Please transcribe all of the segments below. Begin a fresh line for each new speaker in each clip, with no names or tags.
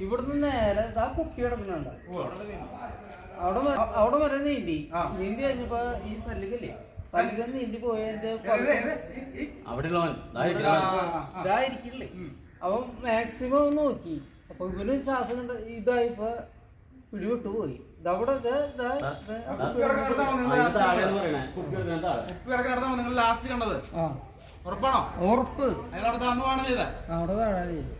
ഇവിടുന്ന് നേരെ ആ കുപ്പി കിടക്കുന്നുണ്ട്. അവിടെ വരെ നീന്തി കഴിഞ്ഞപ്പോ ഈ സല്ലികല്ലേ, സല്ലിക നീന്തി പോയതിന്റെ ഇതായിരിക്കില്ലേ. അവൻ മാക്സിമം നോക്കി. അപ്പൊ ഇവന് ശ്വാസം ഇതായിപ്പോ പിടിവിട്ടു പോയി. ഇതവിടെ ഉറപ്പ് അവിടെ താഴെ ചെയ്തു.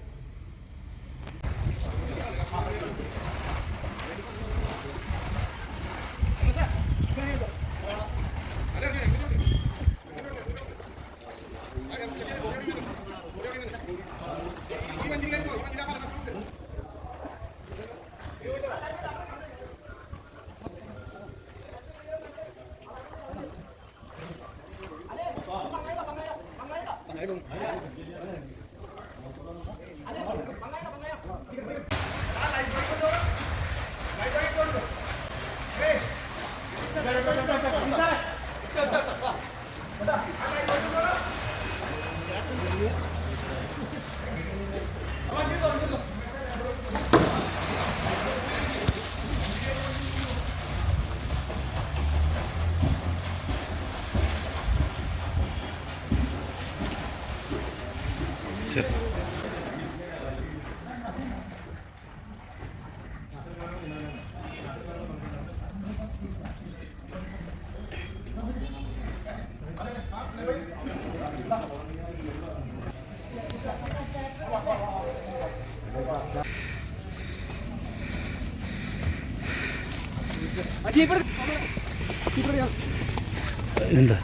എന്താ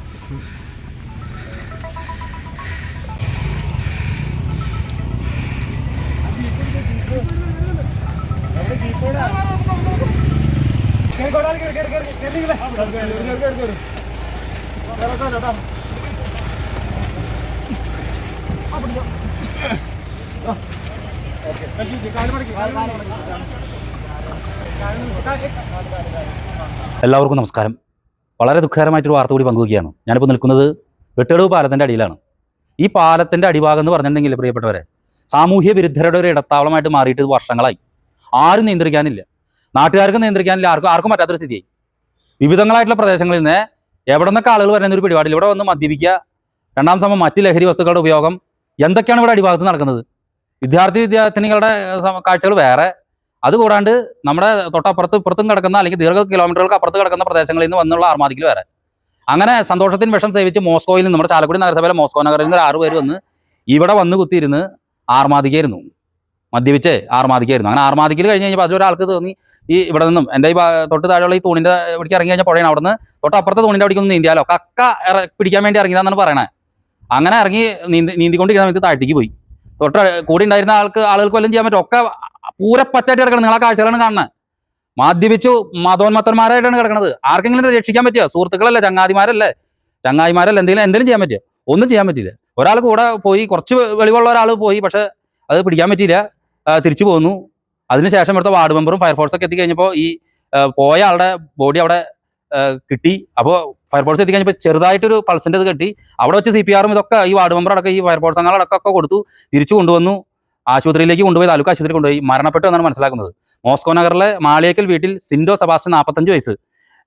എല്ലാവർക്കും നമസ്കാരം. വളരെ ദുഃഖകരമായിട്ടൊരു വാർത്ത കൂടി പങ്കുവയ്ക്കുകയാണ്. ഞാനിപ്പോൾ നിൽക്കുന്നത് വെട്ടേടവ് പാലത്തിൻ്റെ അടിയിലാണ്. ഈ പാലത്തിൻ്റെ അടിഭാഗം എന്ന് പറഞ്ഞിട്ടുണ്ടെങ്കിൽ പ്രിയപ്പെട്ടവരെ, സാമൂഹ്യ വിരുദ്ധരുടെ ഒരു ഇടത്താവളമായിട്ട് മാറിയിട്ട് വർഷങ്ങളായി. ആരും നിയന്ത്രിക്കാനില്ല, നാട്ടുകാർക്കും നിയന്ത്രിക്കാനില്ല, ആർക്കും പറ്റാത്തൊരു സ്ഥിതിയായി. വിവിധങ്ങളായിട്ടുള്ള പ്രദേശങ്ങളിൽ നിന്ന് എവിടെ നിന്നൊക്കെ ആളുകൾ വരുന്ന ഒരു പരിപാടിയിൽ ഇവിടെ വന്ന് മദ്യപിക്കുക, രണ്ടാം സമയം മറ്റ് ലഹരി വസ്തുക്കളുടെ ഉപയോഗം, എന്തൊക്കെയാണ് ഇവിടെ അടിഭാഗത്ത് നടക്കുന്നത്. വിദ്യാർത്ഥിനികളുടെ കാഴ്ചകൾ വേറെ. അതുകൂടാണ്ട് നമ്മുടെ ഇപ്പുറത്തും കിടക്കുന്ന അല്ലെങ്കിൽ ദീർഘ കിലോമീറ്ററുകൾക്ക് അപ്പുറത്ത് കിടക്കുന്ന പ്രദേശങ്ങളിൽ നിന്ന് വന്നുള്ള ആർമാദിക്കൽ വേറെ. അങ്ങനെ സന്തോഷത്തിന് വിഷം സേവിച്ച് മോസ്കോയിൽ നിന്ന്, നമ്മുടെ ചാലക്കുടി നഗരസഭയിലെ മോസ്കോ നഗരത്തിൽ നിന്ന് 6 പേര് വന്ന് ഇവിടെ വന്ന് കുത്തിയിരുന്ന് ആർമാദിക്കായിരുന്നു, മദ്യപിച്ച് ആർമാദിക്കായിരുന്നു. അങ്ങനെ ആർമാദിക്കൽ കഴിഞ്ഞ് കഴിഞ്ഞപ്പോൾ അതിലൊരാൾക്ക് തോന്നി ഈ ഇവിടെ നിന്നും എൻ്റെ ഈ തൊട്ട് താഴെയുള്ള ഈ തൂണിൻ്റെ ഇവിടേക്ക് ഇറങ്ങി കഴിഞ്ഞാൽ പുഴയാണ്, അവിടെ നിന്ന് തൊട്ടപ്പുറത്തെ തൂണിൻ്റെ അവിടേക്ക് ഒന്ന് നീന്തിയാലോ, കക്ക പിടിക്കാൻ വേണ്ടി ഇറങ്ങിയതാണെന്നാണ് പറയണേ. അങ്ങനെ ഇറങ്ങി നീന്തിക്കൊണ്ടിരിക്കുന്ന സമയത്ത് താഴ്ത്തേക്ക് പോയി. തൊട്ട് കൂടി ഉണ്ടായിരുന്ന ആളുകൾക്ക് വല്ലതും ചെയ്യാൻ പറ്റും. ഒക്കെ പൂരപ്പറ്റായിട്ട് കിടക്കണം. നിങ്ങളാ കാഴ്ചകളാണ് കാണുന്നത്. മദ്യപിച്ചു മതോന്മത്തന്മാരായിട്ടാണ് കിടക്കുന്നത്. ആർക്കെങ്കിലും രക്ഷിക്കാൻ പറ്റുമോ? സുഹൃത്തുക്കളല്ലേ, ചങ്ങാതിമാരല്ലേ, എന്തെങ്കിലും ചെയ്യാൻ പറ്റുമോ? ഒന്നും ചെയ്യാൻ പറ്റില്ല. ഒരാൾ കൂടെ പോയി, കുറച്ച് വെളിവുള്ള ഒരാൾ പോയി, പക്ഷെ അത് പിടിക്കാൻ പറ്റിയില്ല, തിരിച്ചു പോന്നു. അതിനുശേഷം ഇവിടുത്തെ വാർഡ് മെമ്പറും ഫയർഫോഴ്സൊക്കെ എത്തിക്കഴിഞ്ഞപ്പോൾ ഈ പോയ ആളുടെ ബോഡി അവിടെ കിട്ടി. അപ്പോൾ ഫയർഫോഴ്സ് എത്തിക്കഴിഞ്ഞപ്പോൾ ചെറുതായിട്ടൊരു പൾസിൻ്റെ ഇത് കെട്ടി. അവിടെ വെച്ച് CPR ഇതൊക്കെ ഈ വാർഡ് മെമ്പർ അടക്കം ഈ ഫയർഫോഴ്സ് അംഗങ്ങളടക്കമൊക്കെ കൊടുത്തു. തിരിച്ചു കൊണ്ടുവന്നു, ആശുപത്രിയിലേക്ക് കൊണ്ടുപോയി, താലൂക്ക് ആശുപത്രി കൊണ്ടുപോയി. മരണപ്പെട്ടു എന്നാണ് മനസ്സിലാക്കുന്നത്. മോസ്കോ നഗറിലെ മാളിയേക്കൽ വീട്ടിൽ സിൻഡോ സെബാസ്റ്റ്യൻ 45 വയസ്സ്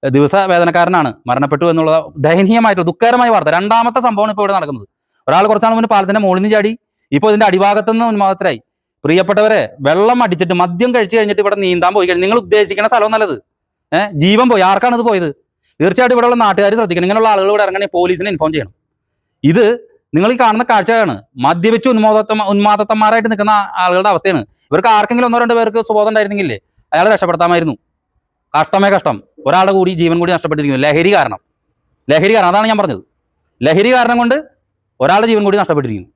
ദിവസ വേതനക്കാരനാണ് മരണപ്പെട്ടു എന്നുള്ള ദയനീയമായിട്ടുള്ള ദുഃഖകരമായ വാർത്ത. രണ്ടാമത്തെ സംഭവമാണ് ഇപ്പോൾ ഇവിടെ നടക്കുന്നത്. ഒരാൾ കുറച്ചാൾ മുന്നേ പാലത്തിന്റെ മുകളിൽ നിന്ന് ചാടി, ഇപ്പോൾ ഇതിന്റെ അടിഭാഗത്തുനിന്ന് ഉന്മാദത്തിലായി. പ്രിയപ്പെട്ടവരെ, വെള്ളം അടിച്ചിട്ട് മദ്യം കഴിച്ചു കഴിഞ്ഞിട്ട് ഇവിടെ നീന്താൻ പോയി കഴിഞ്ഞാൽ നിങ്ങൾ ഉദ്ദേശിക്കുന്ന സ്ഥലം നല്ലത് ജീവൻ പോയി. ആർക്കാണ് ഇത് പോയത്? തീർച്ചയായിട്ടും ഇവിടെയുള്ള നാട്ടുകാർ ശ്രദ്ധിക്കണം. ഇങ്ങനെയുള്ള ആളുകൾ ഇവിടെ ഇറങ്ങണേ പോലീസിനെ ഇൻഫോം ചെയ്യണം. ഇത് നിങ്ങൾ ഈ കാണുന്ന കാഴ്ചയാണ്. മദ്യപിച്ച് ഉന്മാദത്തന്മാരായിട്ട് നിൽക്കുന്ന ആളുകളുടെ അവസ്ഥയാണ്. ഇവർക്ക് ആർക്കെങ്കിലും 1-2 പേർക്ക് സുബോധം ഉണ്ടായിരുന്നെങ്കിലേ അയാളെ രക്ഷപ്പെടുത്താമായിരുന്നു. കഷ്ടമേ കഷ്ടം. ഒരാളുടെ കൂടി ജീവൻ കൂടി നഷ്ടപ്പെട്ടിരിക്കുന്നു. ലഹരി കാരണം. അതാണ് ഞാൻ പറഞ്ഞത്. ലഹരി കാരണം കൊണ്ട് ഒരാളുടെ ജീവൻ കൂടി നഷ്ടപ്പെട്ടിരിക്കുന്നു.